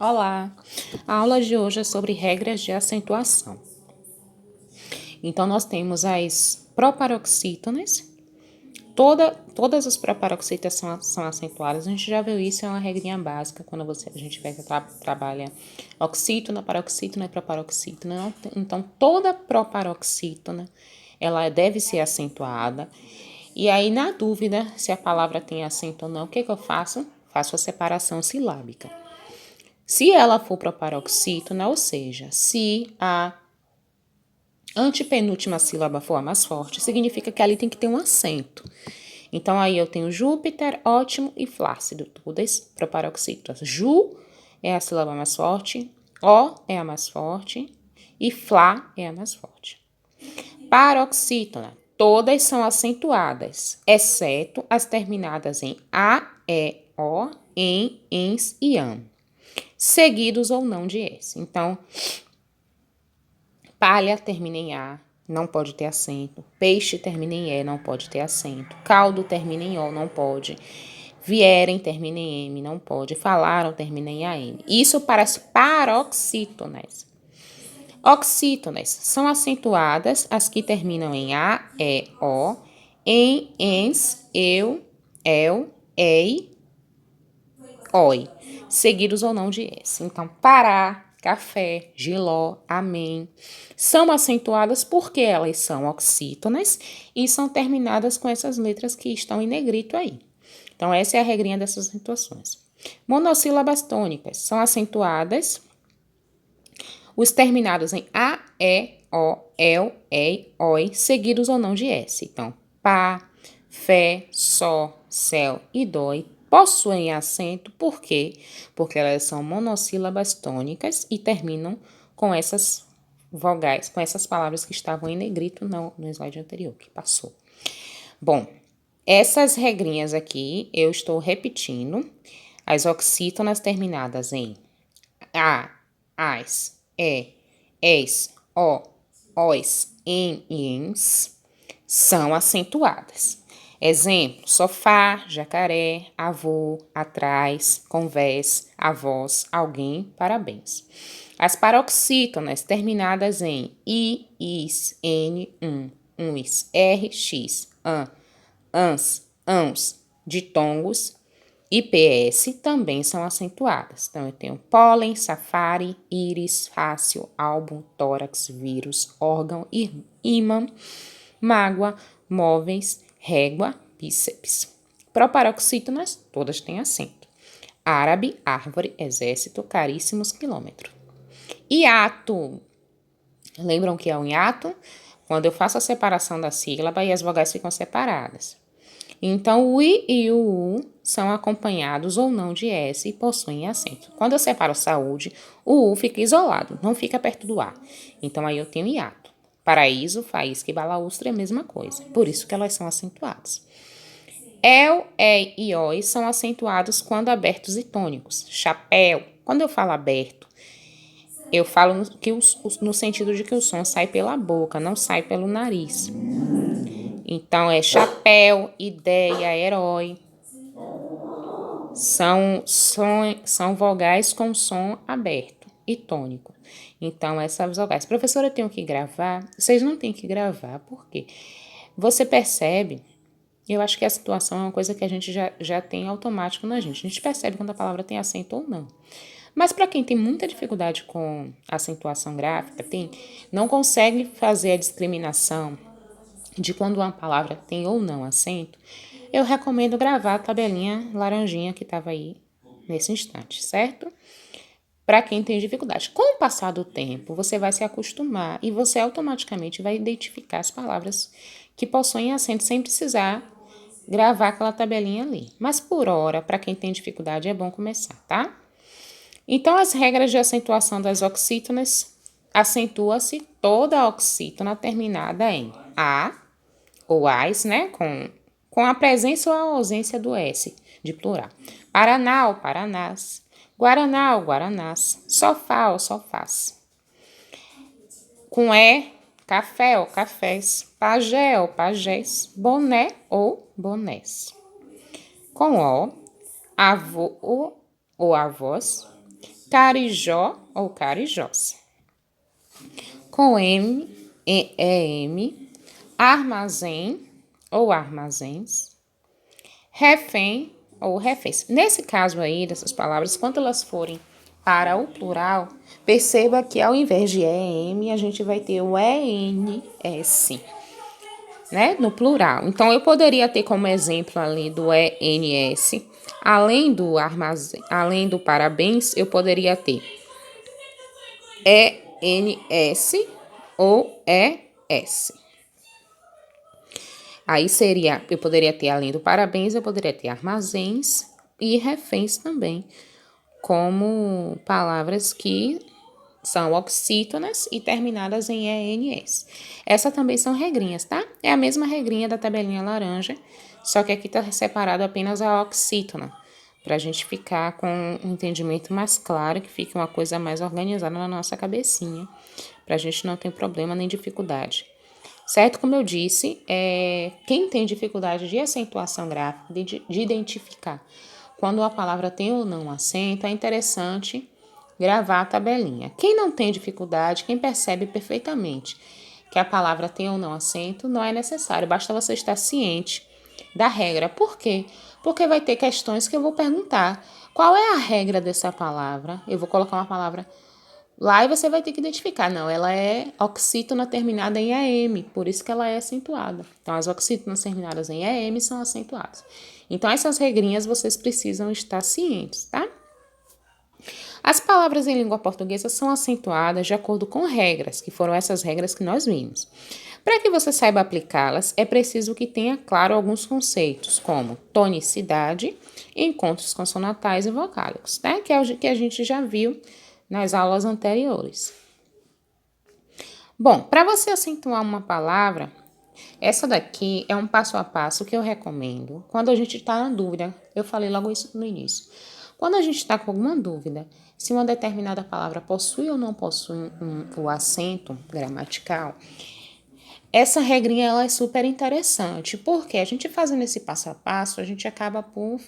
Olá! A aula de hoje é sobre regras de acentuação. Então, nós temos as proparoxítones. Todas as proparoxítonas são acentuadas. A gente já viu isso, é uma regrinha básica quando a gente trabalha oxítona, paroxítona e proparoxítona. Então, toda proparoxítona, ela deve ser acentuada. E aí, na dúvida se a palavra tem acento ou não, o que eu faço? Faço a separação silábica. Se ela for proparoxítona, ou seja, se a antepenúltima sílaba for a mais forte, significa que ali tem que ter um acento. Então, aí eu tenho Júpiter, ótimo e flácido, todas proparoxítonas. Ju é a sílaba mais forte, ó é a mais forte e flá é a mais forte. Paroxítona, todas são acentuadas, exceto as terminadas em a, e, o, em, ens e an, seguidos ou não de S. Então, palha termina em A, não pode ter acento. Peixe termina em E, não pode ter acento. Caldo termina em O, não pode. Vierem termina em M, não pode. Falaram termina em AM. Isso para as paroxítonas. Oxítonas são acentuadas as que terminam em A, E, O, em, ens, eu, el, ei, oi, seguidos ou não de S. Então, Pará, café, giló, amém, são acentuadas porque elas são oxítonas e são terminadas com essas letras que estão em negrito aí. Então, essa é a regrinha dessas acentuações. Monossílabas tônicas são acentuadas os terminados em a, e, o, el, ei, oi, seguidos ou não de S. Então, pá, fé, só, céu e dói possuem acento, por quê? Porque elas são monossílabas tônicas e terminam com essas vogais, com essas palavras que estavam em negrito no slide anterior, que passou. Bom, essas regrinhas aqui eu estou repetindo. As oxítonas terminadas em a, as, es, o, os, em e ens são acentuadas. Exemplo, sofá, jacaré, avô, atrás, convés, avós, alguém, parabéns. As paroxítonas terminadas em i, is, n, uns, r, x, ans, ãos, ditongos e ps também são acentuadas. Então, eu tenho pólen, safari, íris, fácil, álbum, tórax, vírus, órgão, ímã, mágoa, móveis, régua, bíceps. Proparoxítonas, todas têm acento. Árabe, árvore, exército, caríssimos, quilômetro. Hiato. Lembram que é um hiato? Quando eu faço a separação da sílaba e as vogais ficam separadas. Então, o I e o U são acompanhados ou não de S e possuem acento. Quando eu separo saúde, o U fica isolado, não fica perto do A. Então, aí eu tenho hiato. Paraíso, faísca e balaústre é a mesma coisa. Por isso que elas são acentuadas. El, E e Oi são acentuados quando abertos e tônicos. Chapéu, quando eu falo aberto, eu falo no sentido de que o som sai pela boca, não sai pelo nariz. Então, é chapéu, ideia, herói. São vogais com som aberto e tônico. Então, essas vogais. Professora, eu tenho que gravar? Vocês não têm que gravar, por quê? Você percebe, eu acho que a situação é uma coisa que a gente já tem automático na gente. A gente percebe quando a palavra tem acento ou não. Mas para quem tem muita dificuldade com acentuação gráfica, não consegue fazer a discriminação de quando uma palavra tem ou não acento, eu recomendo gravar a tabelinha laranjinha que estava aí nesse instante, certo? Para quem tem dificuldade. Com o passar do tempo, você vai se acostumar e você automaticamente vai identificar as palavras que possuem acento sem precisar gravar aquela tabelinha ali. Mas por hora, para quem tem dificuldade, é bom começar, tá? Então, as regras de acentuação das oxítonas, acentua-se toda a oxítona terminada em A, ou AS, né, com a presença ou a ausência do S, de plural. Paraná ou Paranás, Guaraná ou Guaranás, sofá ou sofás. Com E, café ou cafés, pajé ou pajés, boné ou bonés. Com O, avô ou avós, carijó ou carijós. Com M, EM, armazém ou armazéns, refém ou reféns. Nesse caso aí, dessas palavras, quando elas forem para o plural, perceba que ao invés de EM, a gente vai ter o ENS, né? No plural. Então, eu poderia ter como exemplo ali do ENS, além do armazém, além do parabéns, eu poderia ter ENS ou ES. Aí seria, eu poderia ter, além do parabéns, eu poderia ter armazéns e reféns também, como palavras que são oxítonas e terminadas em ENS. Essas também são regrinhas, tá? É a mesma regrinha da tabelinha laranja, só que aqui está separado apenas a oxítona, para a gente ficar com um entendimento mais claro, que fique uma coisa mais organizada na nossa cabecinha, para a gente não ter problema nem dificuldade. Certo? Como eu disse, quem tem dificuldade de acentuação gráfica, de identificar quando a palavra tem ou não acento, é interessante gravar a tabelinha. Quem não tem dificuldade, quem percebe perfeitamente que a palavra tem ou não acento, não é necessário, basta você estar ciente da regra. Por quê? Porque vai ter questões que eu vou perguntar. Qual é a regra dessa palavra? Eu vou colocar uma palavra lá e você vai ter que identificar. Não, ela é oxítona terminada em AM, por isso que ela é acentuada. Então, as oxítonas terminadas em AM são acentuadas. Então, essas regrinhas vocês precisam estar cientes, tá? As palavras em língua portuguesa são acentuadas de acordo com regras, que foram essas regras que nós vimos. Para que você saiba aplicá-las, é preciso que tenha claro alguns conceitos, como tonicidade, encontros consonantais e vocálicos, né? Que é o que a gente já viu nas aulas anteriores. Bom, para você acentuar uma palavra, essa daqui é um passo a passo que eu recomendo quando a gente está na dúvida. Eu falei logo isso no início. Quando a gente está com alguma dúvida, se uma determinada palavra possui ou não possui o acento gramatical, essa regrinha ela é super interessante, porque a gente fazendo esse passo a passo, a gente acaba por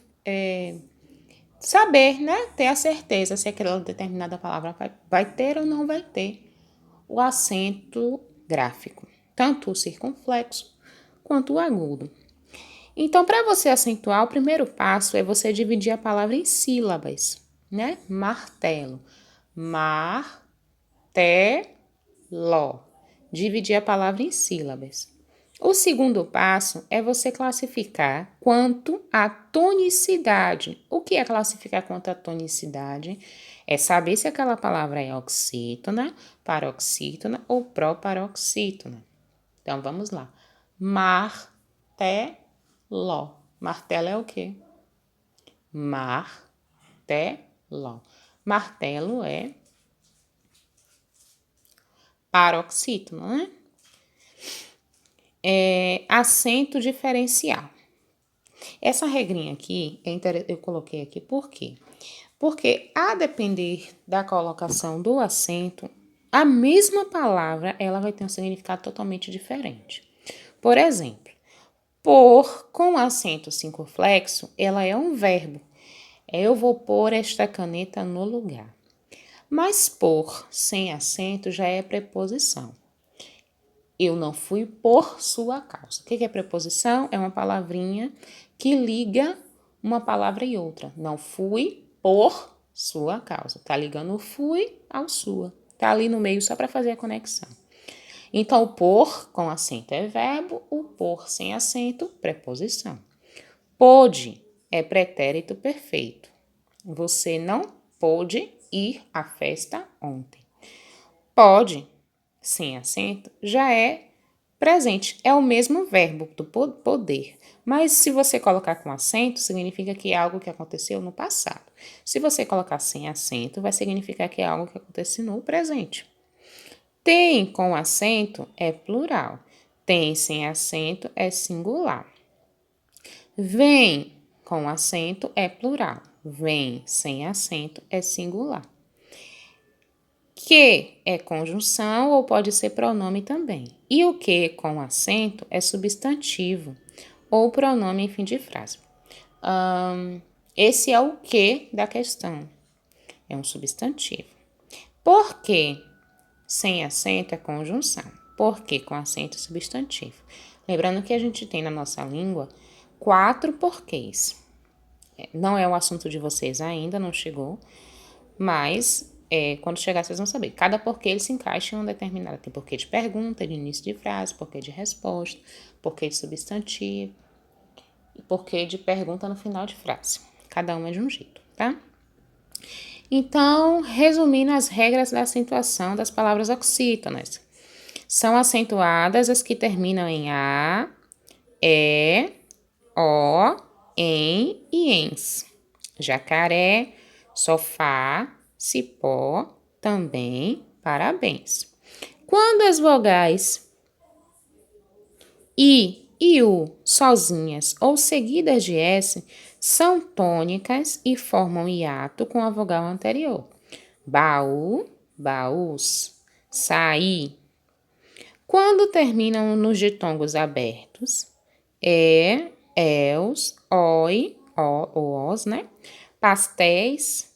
saber, né? Ter a certeza se aquela determinada palavra vai ter ou não vai ter o acento gráfico, tanto o circunflexo quanto o agudo. Então, para você acentuar, o primeiro passo é você dividir a palavra em sílabas, né? Martelo. Martelo. Dividir a palavra em sílabas. O segundo passo é você classificar quanto à tonicidade. O que é classificar quanto à tonicidade? É saber se aquela palavra é oxítona, paroxítona ou proparoxítona. Então, vamos lá. Martelo. Martelo é o quê? Martelo. Martelo é paroxítona, né? Acento diferencial. Essa regrinha aqui, eu coloquei aqui por quê? Porque, a depender da colocação do acento, a mesma palavra ela vai ter um significado totalmente diferente. Por exemplo, pôr com acento circunflexo, ela é um verbo. Eu vou pôr esta caneta no lugar. Mas pôr sem acento já é preposição. Eu não fui por sua causa. O que é preposição? É uma palavrinha que liga uma palavra e outra. Não fui por sua causa. Tá ligando o fui ao sua. Tá ali no meio só para fazer a conexão. Então, o por com acento é verbo, o por sem acento, preposição. Pôde é pretérito perfeito. Você não pôde ir à festa ontem. Pode, sem acento, já é presente. É o mesmo verbo do poder. Mas se você colocar com acento, significa que é algo que aconteceu no passado. Se você colocar sem acento, vai significar que é algo que acontece no presente. Tem com acento é plural. Tem sem acento é singular. Vem com acento é plural. Vem sem acento é singular. Que é conjunção ou pode ser pronome também. E o que com acento é substantivo ou pronome em fim de frase. Esse é o que da questão. é um substantivo. Por que sem acento é conjunção? Por que com acento é substantivo? Lembrando que a gente tem na nossa língua 4 porquês. Não é o assunto de vocês ainda, não chegou, mas quando chegar vocês vão saber. Cada porquê ele se encaixa em uma determinada. Tem porquê de pergunta, de início de frase, porquê de resposta, porquê de substantivo e porquê de pergunta no final de frase. Cada um é de um jeito, tá? Então, resumindo as regras da acentuação das palavras oxítonas. São acentuadas as que terminam em A, E, O, em e ens. Jacaré, sofá, cipó, também, parabéns. Quando as vogais I e U sozinhas ou seguidas de S são tônicas e formam hiato com a vogal anterior. Baú, baús, saí. Quando terminam nos ditongos abertos, els, oi, os, né? Pastéis,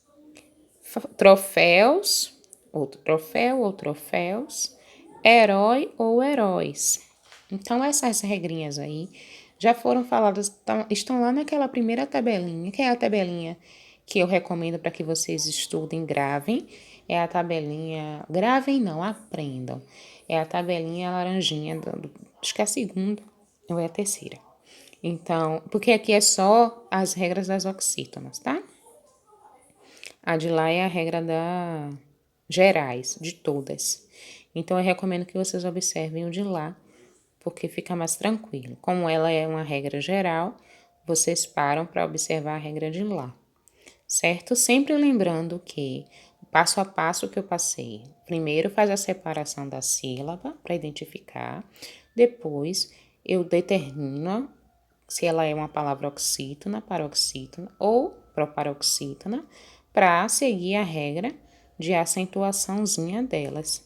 troféus, outro troféu ou troféus, herói ou heróis. Então, essas regrinhas aí já foram faladas, estão lá naquela primeira tabelinha, que é a tabelinha que eu recomendo para que vocês estudem, gravem. É a tabelinha, gravem não, aprendam. É a tabelinha laranjinha, acho que é a segunda ou é a terceira. Então, porque aqui é só as regras das oxítonas, tá? A de lá é a regra da gerais, de todas. Então, eu recomendo que vocês observem o de lá, porque fica mais tranquilo. Como ela é uma regra geral, vocês param para observar a regra de lá, certo? Sempre lembrando que o passo a passo que eu passei, primeiro faz a separação da sílaba para identificar, depois eu determino se ela é uma palavra oxítona, paroxítona ou proparoxítona, para seguir a regra de acentuaçãozinha delas,